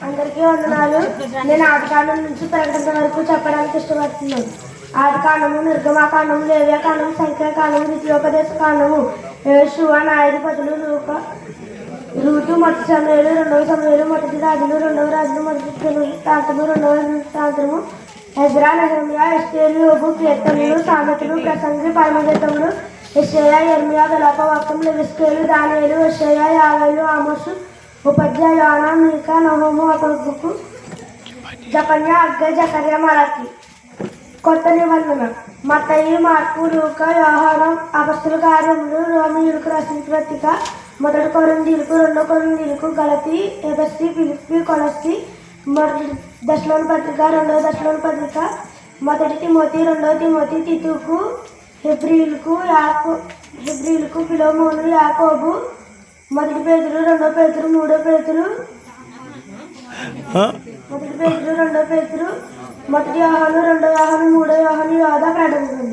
అందరికీ వందనాలు. నేను ఆదికాండం నుంచి ప్రకటన వరకు చెప్పడానికి ఇష్టపడుతున్నాను. ఆదికాండము, నిర్గమాకాండము, లేవ్యకాండము, సంఖ్యాకాండము, ద్వితీయోపదేశ కాండము, యేషువ, న్యాయాధిపతులు, రూతు, మొదటి సమయాలు, రెండవ సమయాలు, మొదటి రాజులు, రెండవ రాజులు, మొదటి వృత్తాంతము, రెండవ వృత్తాంతము, ఎజ్రా, నెహెమ్యా, ఎస్తేరు, యోబు, కీర్తనలు, సామెతలు, ప్రసంగి, పరమగీతములు, యెషయా, యెర్మయా, విలాపవాక్యం, లెవిస్కేలు, దానియేలు, యెషయా, యావేలు, ఆమోసు, ఉపధ్యాయ, యోనా, మీకా, నహూము, హబక్కూకు, జకర్యా, హగ్గై, జకర్యా, మలాకి. కొత్త నిబంధన మత్తయి, మార్కు, లూకా, యోహాను, అపొస్తలుల కార్యములు, రోమీయులకు రాసిన పత్రిక, మొదటి కొరింథీయులకు, రెండవ కొరింథీయులకు, గలతీ, ఎఫెసీ, ఫిలిప్పీ, కొలస్సీ, మొదటి దశలోని పత్రిక, రెండవ దశలోని పత్రిక, మొదటి తిమోతి, రెండవ తిమోతి, తీతుకు, హెబ్రీయులకు, ఫిలెమోను, యాకోబు, మొదటి పేతురు, రెండవ పేతురు, మూడవ పేతురు, మొదటి పేతురు, రెండవ పేతురు, మొదటి యోహాను, రెండవ యోహాను, మూడవ యోహాను, యోధ, ప్రకటన.